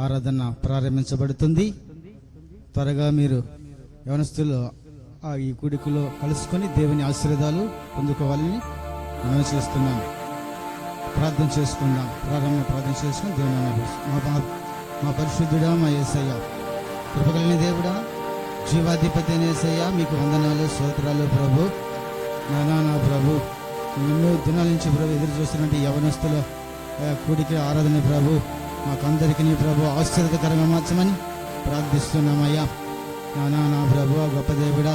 ఆరాధన ప్రారంభించబడుతుంది. త్వరగా మీరు యవనస్తులు ఈ కూడికలో కలుసుకొని దేవుని ఆశీర్వాదాలు పొందుకోవాలని మనం చేస్తున్నాం. ప్రార్థన చేసుకుందాం. ప్రార్థన చేసుకుని దేవుని మా పరిశుద్ధుడా, మా యేసయ్య, కృపగలిగిన దేవుడా, జీవాధిపతి యేసయ్య, మీకు వందనాలు, స్తోత్రాలు ప్రభు. నా ప్రభు, ఎన్నో దినాల నుంచి ప్రభు ఎదురు చూస్తున్నట్టు యవనస్తుల కూడికి ఆరాధన ప్రభు మాకందరికీ నీ ప్రభు ఆశ్చర్యకరంగా మార్చమని ప్రార్థిస్తున్నామయ్యా. నా ప్రభు గొప్ప దేవుడా,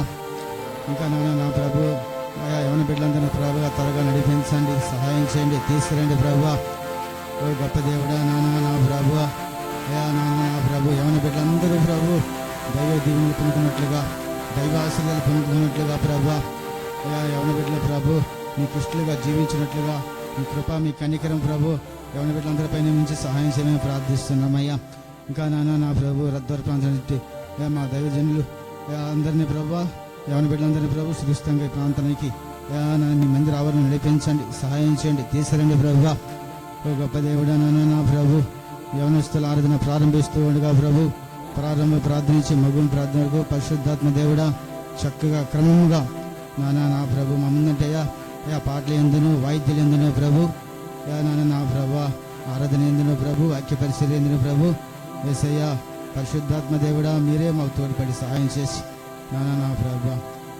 ఇంకా నా ప్రభు అయ్యా యవన బిడ్డలందరినీ ప్రభు త్వరగా నడిపించండి, సహాయం చేయండి, తీసుకురండి ప్రభు. ఓ గొప్ప దేవుడా, నా ప్రభు అయ్యా నా ప్రభు యవన బిడ్డలందరూ ప్రభు దైవ దీవెనలు పొందుకున్నట్లుగా, దైవ ఆశీర్వాదాలు పొందుకున్నట్లుగా ప్రభు అయ్యా యవన బిడ్డలు ప్రభు నీకు ఇష్టలుగా జీవించినట్లుగా మీ కృప, మీ కనికరం ప్రభు యవన బిడ్డలందరిపై నుంచి సహాయం చేయమని ప్రార్థిస్తున్నామయ్యా. ఇంకా నా ప్రభు రద్దర ప్రాంతానికి మా దైవజనులు అందరినీ ప్రభు యవన బిడ్డలందరినీ ప్రభు సురక్షితంగా ఈ ప్రాంతానికి మీ మందిర ఆవరణ నడిపించండి, సహాయం చేయండి, తీసుకురండి ప్రభు. ఓ గొప్ప దేవుడా, నా ప్రభు యవనస్తుల ఆరాధన ప్రారంభిస్తూ ఉండగా ప్రభు ప్రార్థించి మగుని ప్రార్థనకు పరిశుద్ధాత్మ దేవుడా చక్కగా క్రమముగా నా ప్రభు మా ముందంటయ్యా పాటలు ఎందును, వాయిద్యులు ఎందును ప్రభు, నా ప్రభు ఆరాధన ఎందును ప్రభు, వాక్య పరిశీలన ఎందును ప్రభు. యేసయ్యా పరిశుద్ధాత్మ దేవుడా, మీరే మాకు తోడ్పడి సహాయం చేసి నా ప్రభు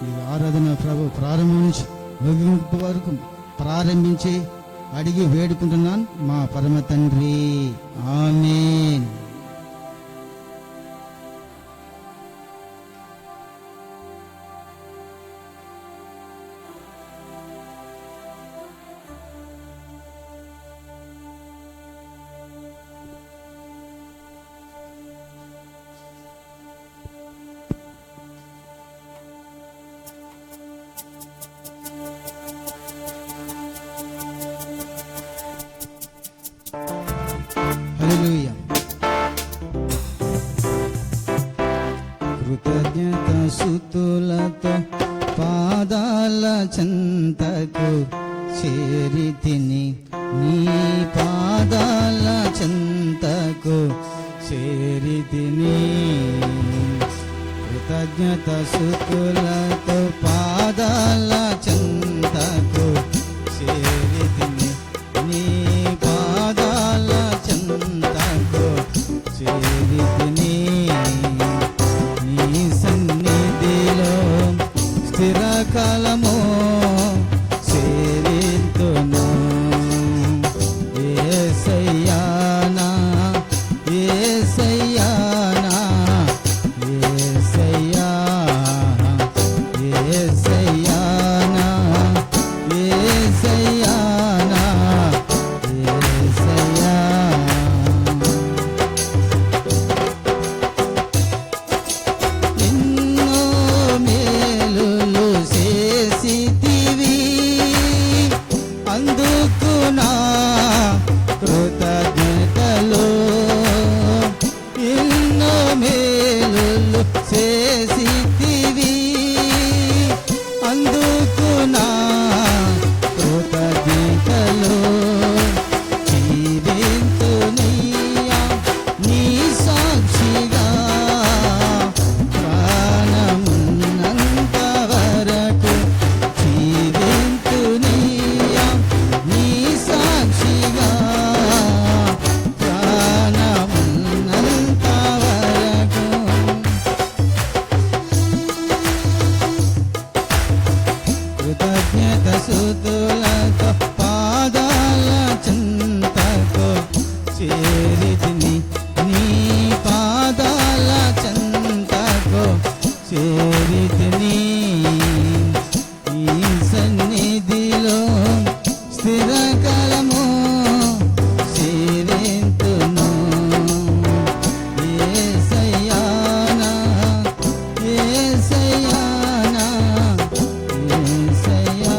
ఈ ఆరాధన ప్రభు ప్రారంభం నుంచి ముగింపు వరకు ప్రారంభించి అడిగి వేడుకుంటున్నాను మా పరమ తండ్రి, ఆమేన్. కృతజ్ఞత స్తుతులతో పాదాల చెంతకు చేరితిని, నీ పాదాల చెంతకు చేరితిని. కృతజ్ఞత స్తుతులతో పాదాల చెంతకు చేరితిని, నీ పాదాల చెంతకు చేరితిని. నీ సన్నిధిలో స్థిరకాలము చేరింతును. యేసయ్యానా యేసయ్యానా యేసయ్యా యేసయ్యానా యేసయ్యానా యేసయ్యా. ఎన్నో మేలులు చేసితివి, అందుకు నా కృతజ్ఞతలు. ఎన్నో మేలులు చేసితివి, అందుకు నా కృతజ్ఞతలు. జీవింతునియా నీ సాక్షిగా, ప్రాణమున్నంత వరకు జీవింతునియా నీ సాక్షిగా, ప్రాణమున్నంత వరకు. కృతజ్ఞత స్తుతులతో పాదాల చెంతకు చేరితిని, నీ పాదాల చెంతకు చేరితిని. ఈ సన్నిధిలో స్థిరకాలము చేరింతును. యేసయ్యానా యేసయ్యానా యేసయ్యా.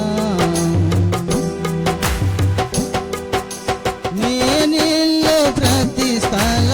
నేనిల్లు ప్రతి స్థల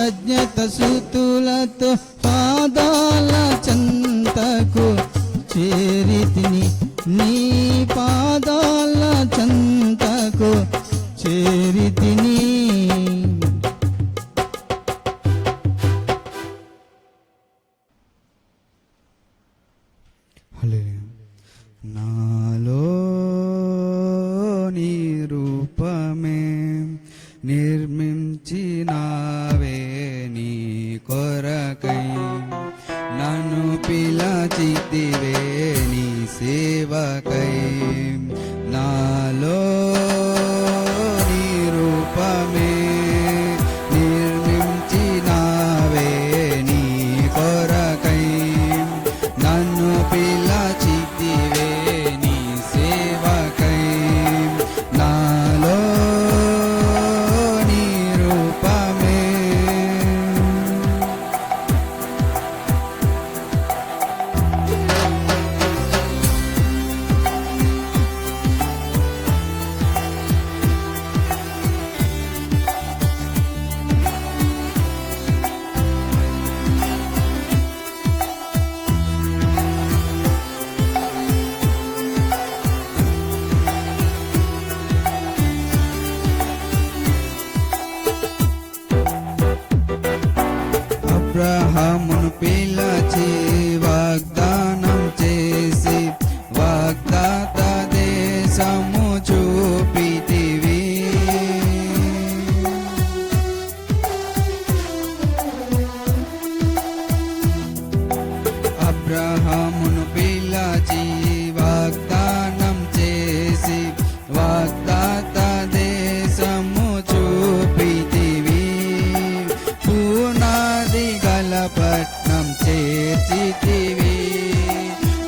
కృతజ్ఞత స్తుతులతో పాదాల చెంతకు చేరితిని, నీ పాదాల చెంతకు చేరితిని. నాలో నీ రూపమే నిర్మించినావే నీ కొరకై, నన్ను పిలచితివే నీ సేవకై. నాలో నీ రూపమే నిర్మించినావే నీ కొరకై, నన్ను పిలచితివే నీ సేవకై. నాలో నీ రూపమే అబ్రహామును పిలచి వాగ్దానం చేసి వాగ్దాత దేశము చూపితివి. అబ్రహామును పిలచి వాగ్దానం చేసి వాగ్దాత దేశము చూపితివి. పునాది గల పట్నం చేర్చితివి,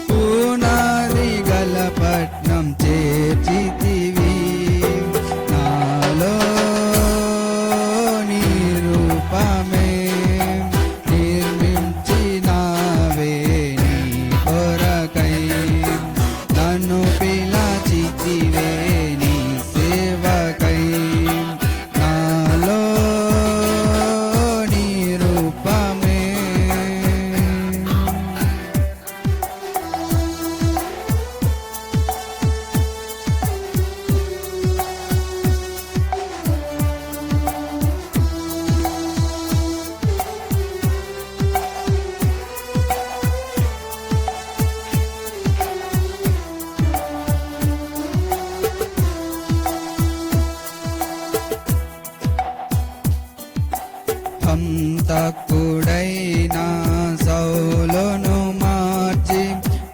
పునాది గల పట్నం చేర్చితివి. నాలో నీ రూపమే నిర్మించినావే నీ కొరకై, నన్ను పిలచితివే నీ సేవకై. నాలో నీ రూపమే హంతకుడైన సౌలును మార్చి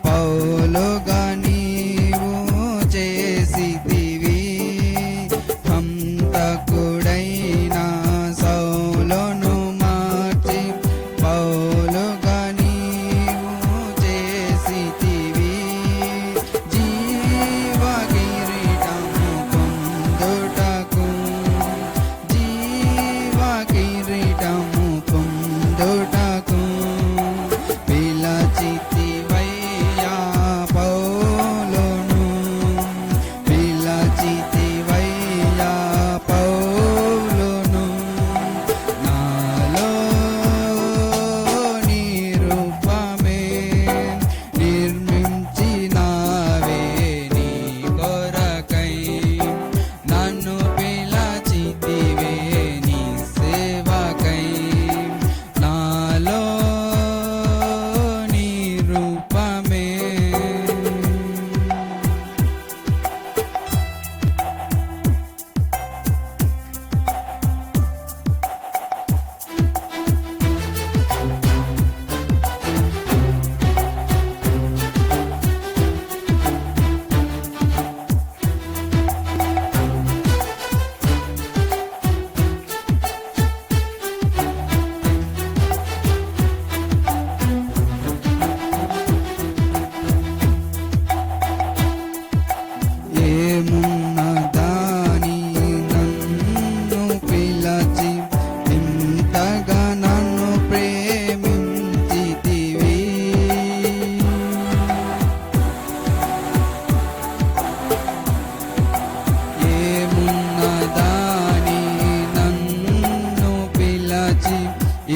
పౌలుగా నీవు చేసితివి. హంతకుడైన సౌలును మార్చి పౌలుగా నీవు చేసితివి. జీవ కిరీటము పొందుటకు, జీవ కిరీటము పొందుటకు పిల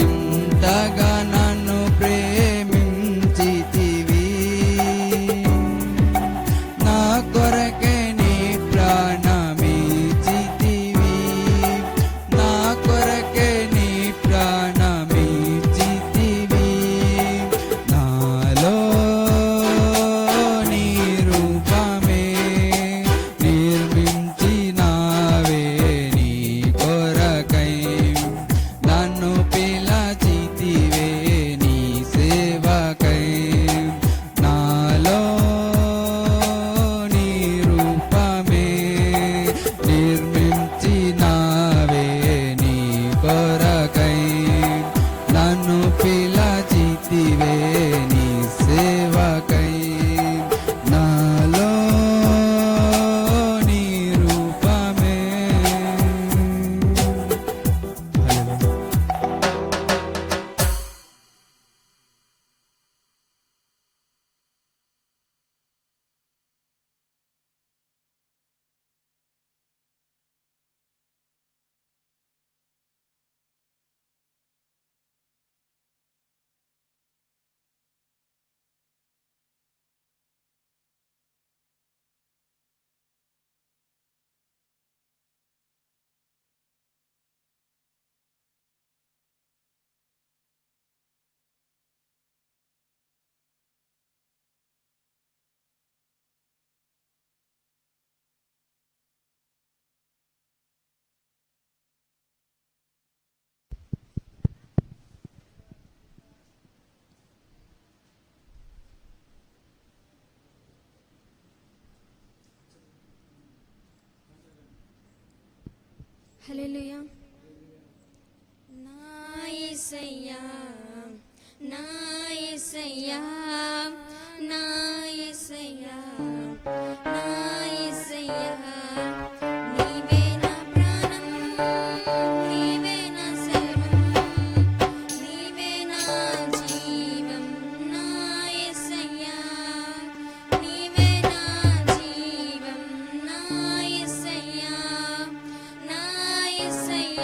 ఇంతగా నన్ను ప్రేమించితివి, నా కొరకే నీ ప్రాణమిచ్చితివి, నా కొరకే నీ ప్రాణమిచ్చితివి. నాలో నీ రూపమే నిర్మించినావే నీ కొరకై, నన్ను పిలచితివే నీ సేవకై. నాలో నీ రూపమే నిర్మించినావే నీ కొరకై, నన్ను పిలచితివే నీ సేవకై. నాలో నీ రూపమే. హల్లెలూయా. నా యేసయ్యా, నా యేసయ్యా, నా యేసయ్యా, నా యేసయ్యా, నీవే నా ప్రాణం, నీవే నా సర్వం, నీవే నా జీవం. నా యేసయ్యా, నీవే నా జీవం. నా యేసయ్యా, నా యేసయ్యా,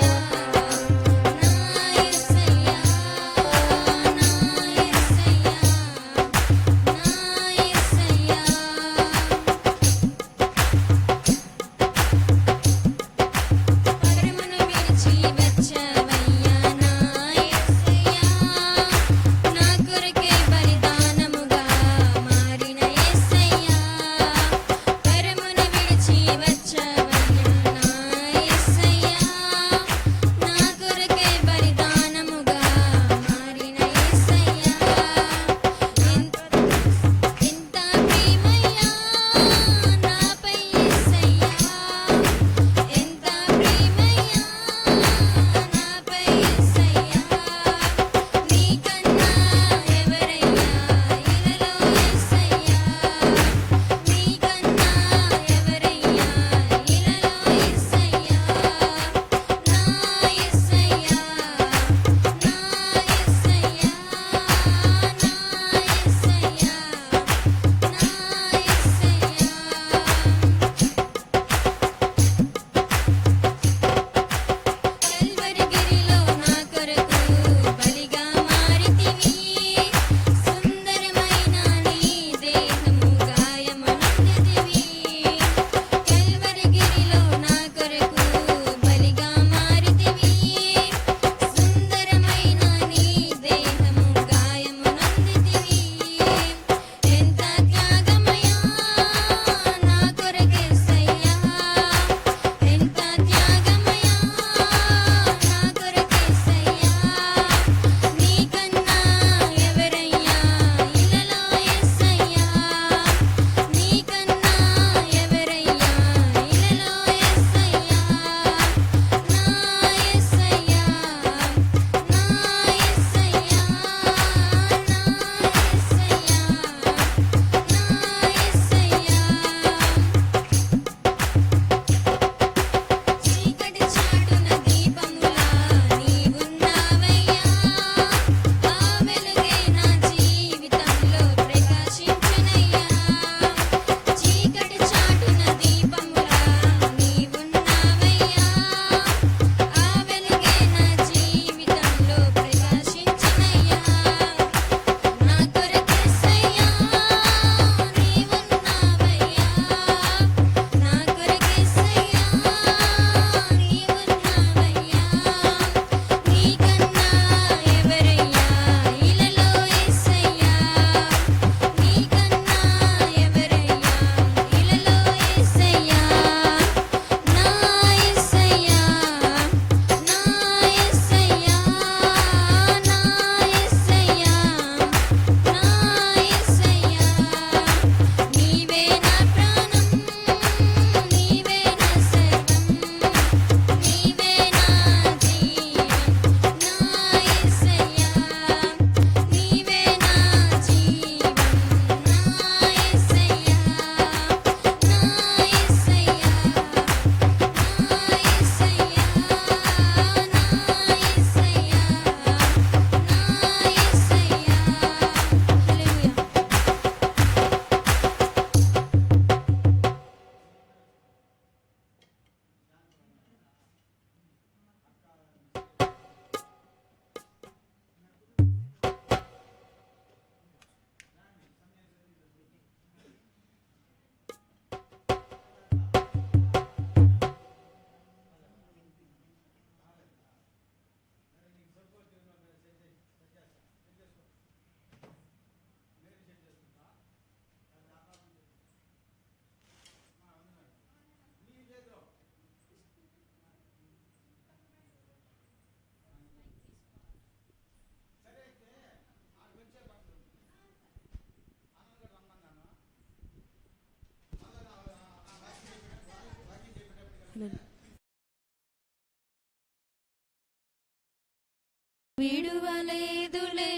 విడువలేదులే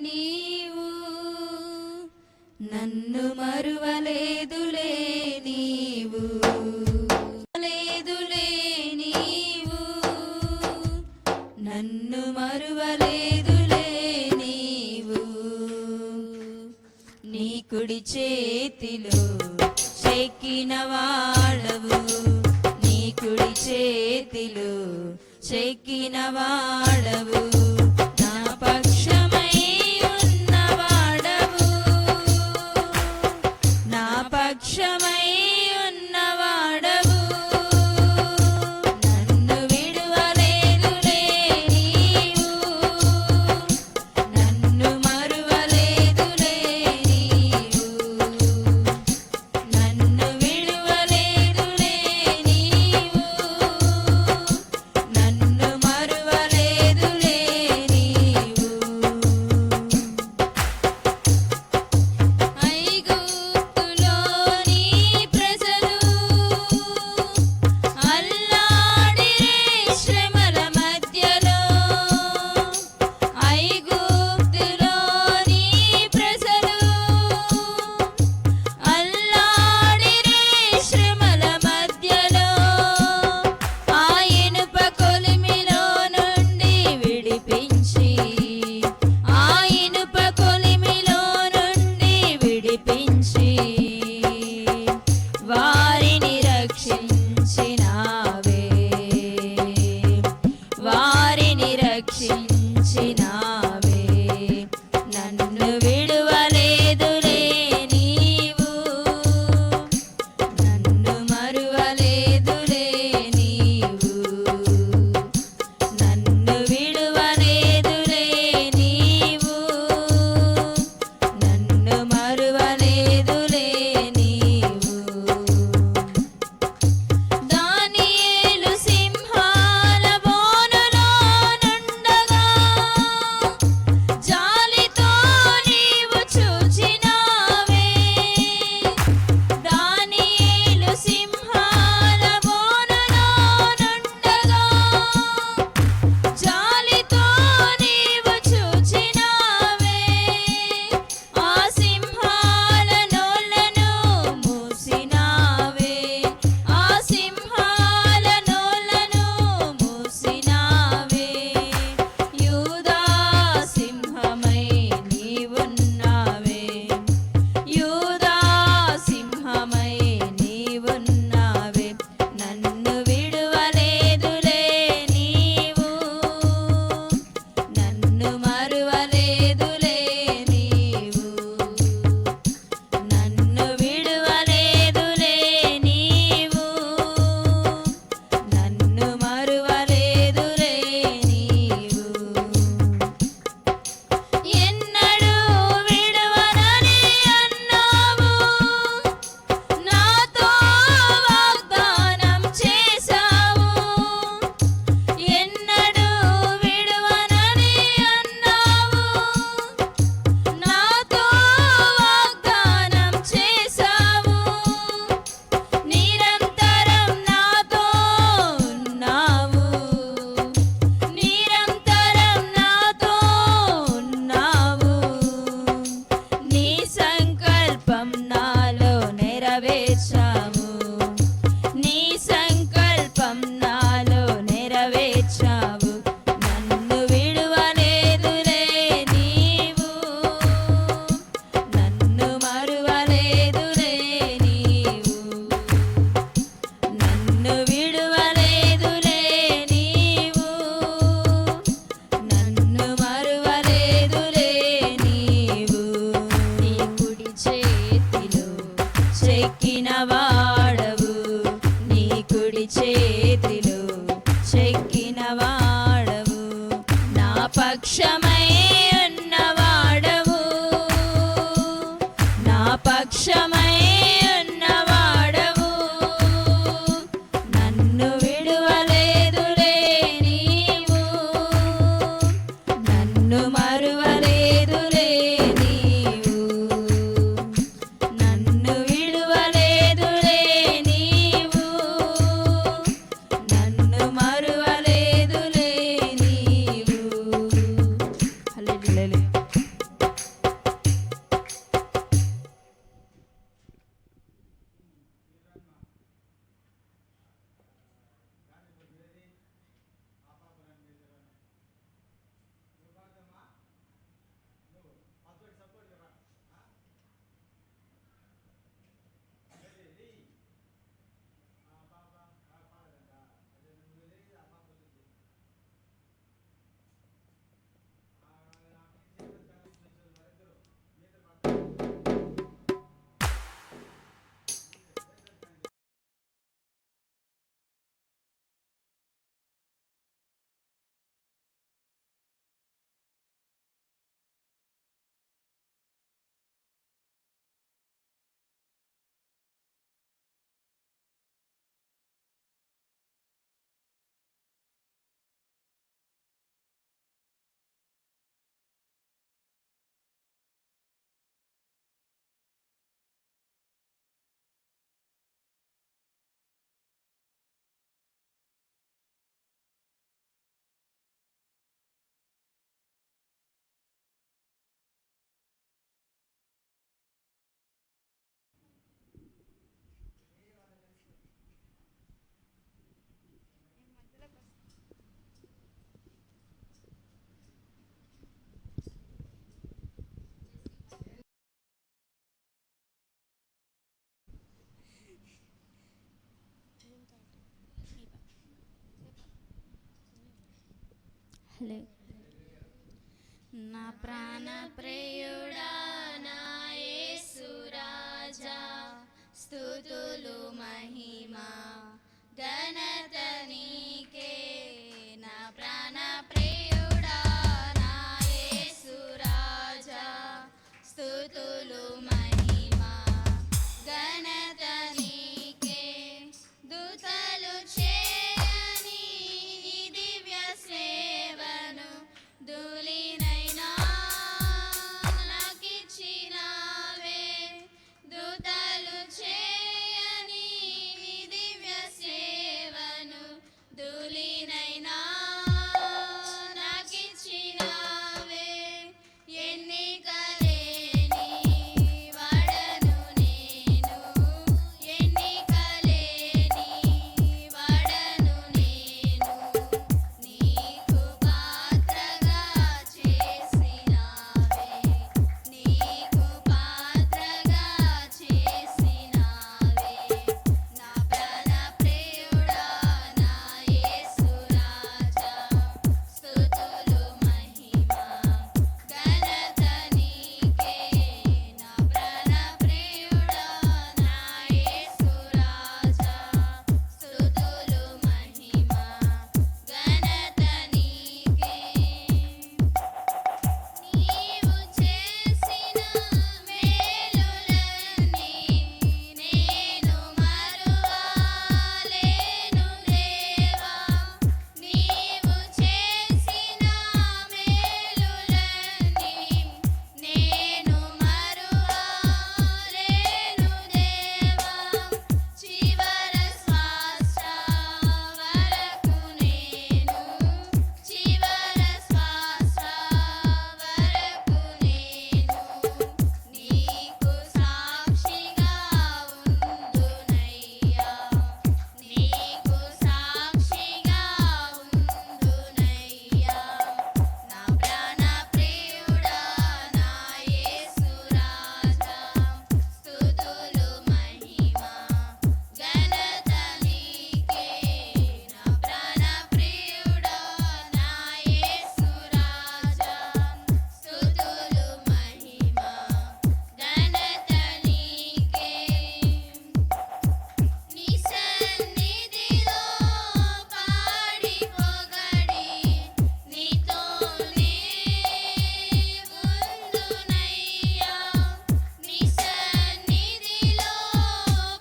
నీవు, నన్ను మరువలేదులే నీవు, లేదులే నీవు, నన్ను మరువలేదులే నీవు. నీ కుడి చేతిలో చెక్కిన వాడవు, నీ కుడి చేతిలో చెక్కిన వాడవు, నా పక్షమై ఉన్నవాడవు, నా పక్షమై ఉన్నవాడవు. నన్ను విడువలేదులే నీవు, నన్ను మరువలేదులే నీవు, నన్ను విడువలేదులే నీవు, నన్ను మరువలేదులే నీవు. ఐగుప్తులోని ప్రజలు అల్లాడిరే శ్రమల మధ్యలో, ఐగుప్తులోని ప్రజలు అల్లాడిరే శ్రమల మధ్యలో, ఆ ఇనుప కొలిమిలో నుండి విడిపించి, ఆ ఇనుప కొలిమిలో నుండి విడిపించి, వారిని రక్షించినావే, వారిని రక్షించినావే. నన్ను విడువలేదులే నీవు, నన్ను మరువలేదులే నీవు, నన్ను విడువలేదులే నీవు, నన్ను మరువలేదులే నీవు. దానియేలు సింహాల బోనులో నుండగా, జాలి నా ప్రాణ ప్రియుడా నా యేసు రాజా స్తుతులు మహిమ ఘనత నీకే నా ప్రాణ ప్రియుడా నా యేసు రాజా స్తుతులు మహిమ ఘనత నీకే దూతలు చేయని నీ దివ్య సేవను ధూళినైనా నాకిచ్చినావే దూతలు చేయని నీ దివ్య సేవను ధూళినైనా నాకిచ్చినావే ఎన్నికలేని వాడను నేను ఎన్నికలేని వాడను నేను నీకు పాత్రగా చేసినావే నీకు పాత్రగా చేసినావే నా ప్రాణ ప్రియుడా నా యేసు రాజా స్తుతులు మహిమ ఘనత నీకే నా ప్రాణ ప్రియుడా నా యేసు రాజా స్తుతులు మహిమ ఘనత నీకే నీవు చేసిన మేలులన్నీ నేను మరువలేను దేవా నీవు చేసిన మేలులన్నీ నేను మరువలేను దేవా చివర శ్వాస వరకు నేను చివర శ్వాస వరకు నేను నీకు సాక్షిగా ఉందునయ్యా నీకు సాక్షిగా ఉందునయ్యా నా ప్రాణ ప్రియుడా నా యేసు రాజా స్తుతులు మహిమ ఘనత నీకే నా ప్రాణ ప్రియుడా నా యేసు రాజా స్తుతులు మహిమ ఘనత నీకే నీ సన్నిధిలో పాడి పొగడి నీతోనే ఉందునయ్యా నీ సన్నిధిలో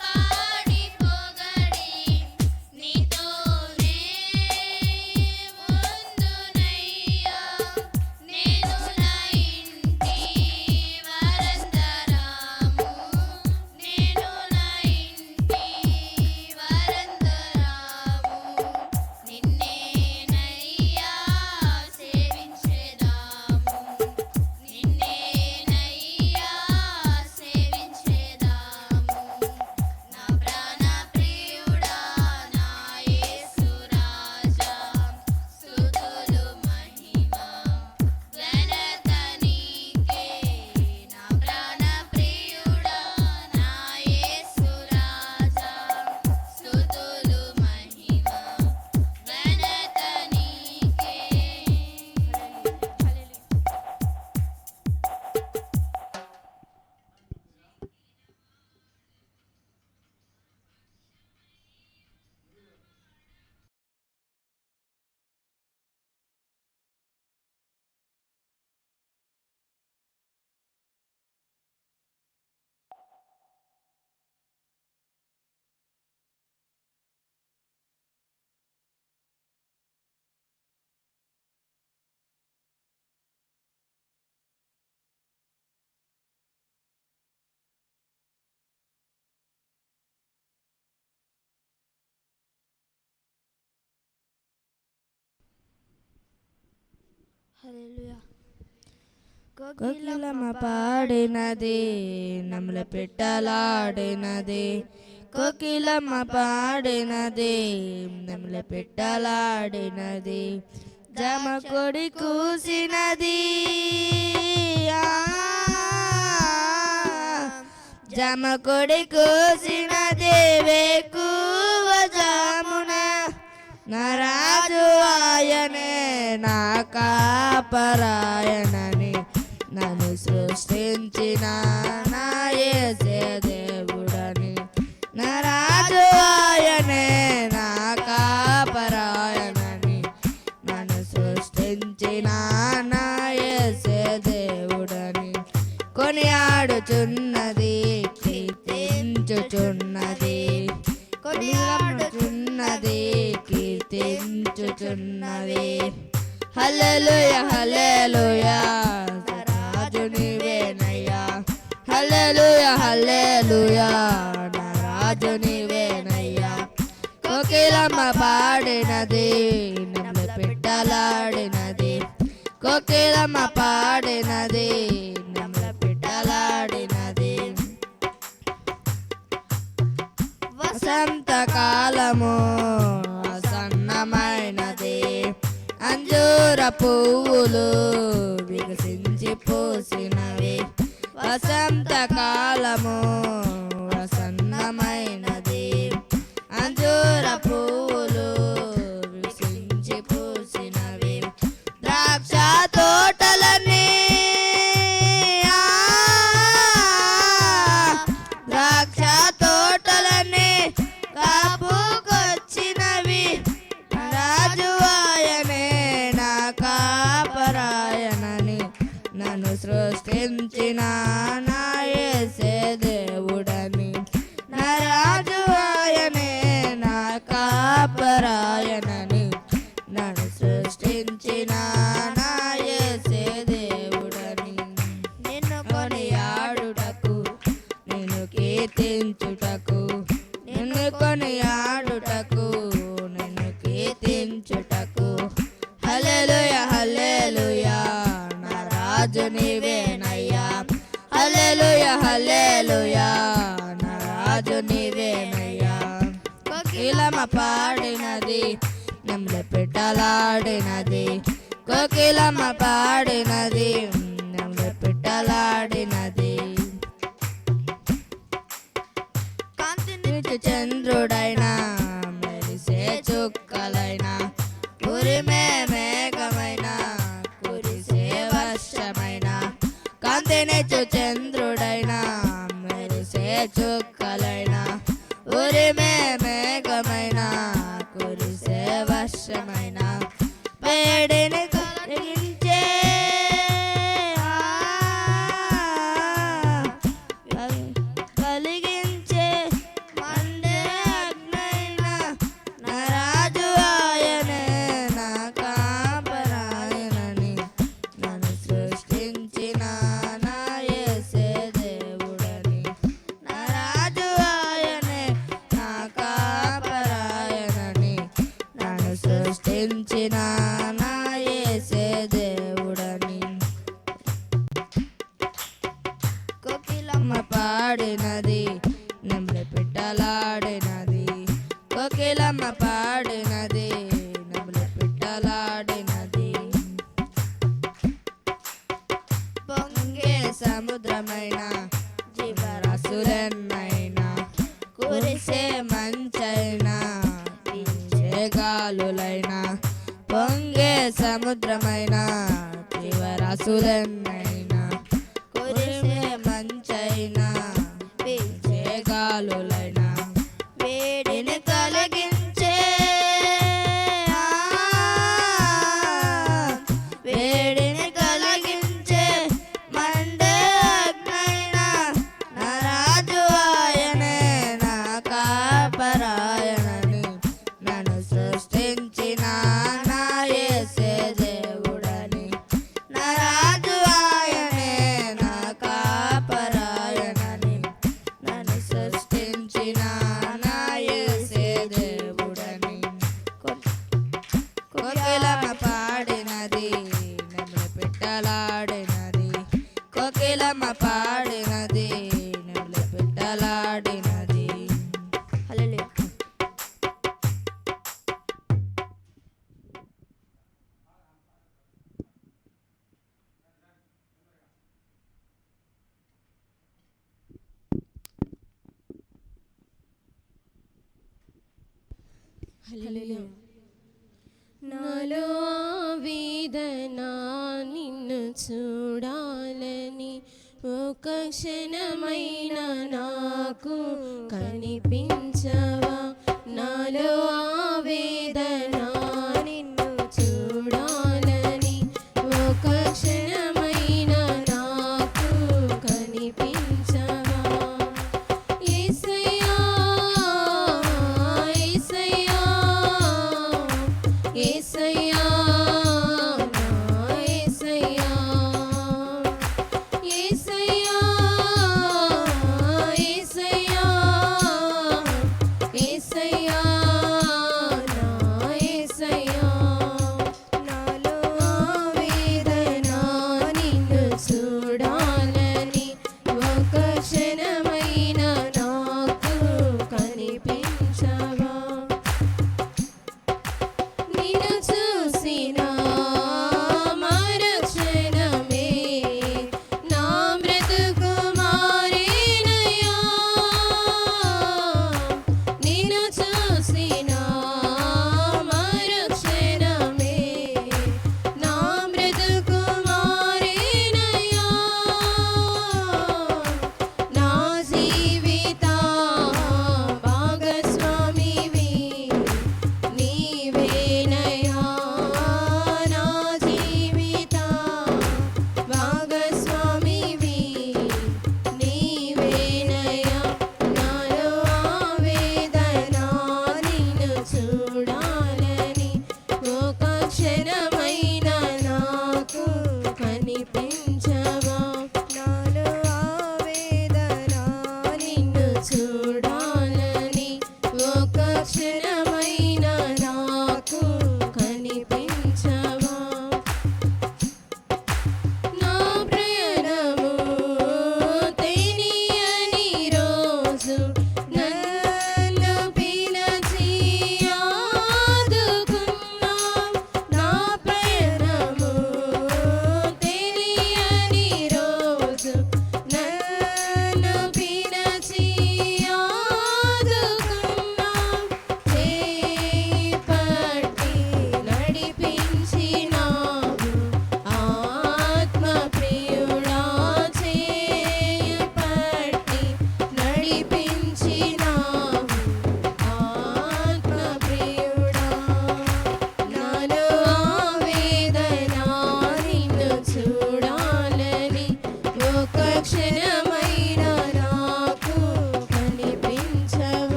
పాడి పొగడి నీతోనే ఉందునయ్యా నేను నా ఇంటి వరందరాము నేను నా ఇంటి వరందరాము నిన్నేనయ్యా సేవించెదాము నిన్నేనయ్యా సేవించెదాము నా ప్రాణ ప్రియుడా నా యేసు రాజా స్తుతులు మహిమ ఘనత నీకే నా ప్రాణ ప్రియుడా నా యేసు రాజా స్తుతులు మహిమ ఘనత నీకే కోకిలమ్మ పాడినది నమల పెట్టలాడినది కోకిలమ్మ పాడినది నమల పెట్టలాడినది జమ కొడి కూసినది జమ కొడి కూసినది వేకువ జామున నా రాజు ఆయనే, నా కాపరాయనని నన్ను సృష్టించిన నా యేసే దేవుడని. నా రాజు ఆయనే, నా కాపరాయనని నన్ను సృష్టించిన నా యేసే దేవుడని. కొనియాడుచున్నది, కీర్తించుచున్నది, కొనియాడుచున్నది, కీర్తించుచున్నది. హల్లెలూయా హల్లెలూయా, రాజు నీవేనయ్యా. హల్లెలూయా హల్లెలూయా, నా రాజు నీవేనయ్యా. కోకిలమ్మ పాడినది, నెమలి పిట్టలాడినది. కోకిలమ్మ పాడినది, నెమలి పిట్టలాడినది. వసంతకాలము సన్నమైనది, అంజూర పువ్వులు వికసించి పూసినవి. వసంతకాలము సన్నమైనది, అంజూర పువ్వులు వికసించి పూసినవి. ద్రాక్ష తోటలన్నీ ద్రాక్ష తోటలన్నీ కాపుకొచ్చినవి. రాజు ఆయనే, నా కాపరాయనని నన్ను సృష్టించిన నా యేసే దేవుడని. నా రాజు ఆయనే, నా కాపరాయనని నన్ను సృష్టించిన నా యేసే దేవుడని. నిన్ను కొనియాడుటకు, నిన్ను కీర్తించుటకు, నిన్ను కొనియాడుటకు, నిన్ను కీర్తించుటకు. హల్లెలూయా హల్లెలూయా, నా రాజు నీవేనయ్యా. హల్లెలూయా హల్లెలూయా, నా రాజు నీవేనయ్యా. కోకిలమ్మ పాడినది, నెమలి పిట్టలాడినది. కోకిలమ్మ పాడినది, నెమలి పిట్టలాడినది. కాంతినిచ్చు చంద్రుడైనా, మెరిసే చుక్కలైనా, కురిమే మేఘమైన, కురిసే వర్షమైన. కాంతినిచ్చు చంద్రుడైనా, మెరిసే చుక్కలైనా, ఉరిమే మేఘమైన, కురిసే వర్షమైన. వేడిని కలిగించే కలిగించే మండే అగ్నైనా, నా రాజు ఆయనే, నా కాపరాయనని నన్ను సృష్టించిన నా యేసే దేవుడని. నా రాజు ఆయనే, నా కాపరాయనని నన్ను సృష్టించిన నా యేసే దేవుడని. కోకిలమ్మ పాడినది, నెమలి పిట్టలాడినది. కోకిలమ్మ పాడినది, నెమలి పిట్టలాడినది. పొంగే సముద్రమైన, జీవరాశులెన్నైనా, కురిసే మంచైనా, వీచే గాలులైనా. పొంగే సముద్రమైన, జీవరాశులెన్నైనా, కురిసే మంచైనా, వీచే గాలులైనా. వేడిని కలిగించే వేడిని కలిగించే మండే అగ్నైనా, నా రాజు ఆయనే, నా కాపరాయనని నన్ను సృష్టించిన నా యేసే దేవుడని. నా రాజు ఆయనే, నా కాపరాయనని నన్ను సృష్టించిన నా యేసే దేవుడని. కోకిలమ్మ పాడినది, నెమలి పిట్టలాడినది. కోకిలమ్మ పాడినది, నెమలి పిట్టలాడినది. హల్లెలూయా. హల్లెలూయా. నాలో ఆవేదన నిన్ను చూడాలని ఒక క్షణమైన నాకు కనిపించవా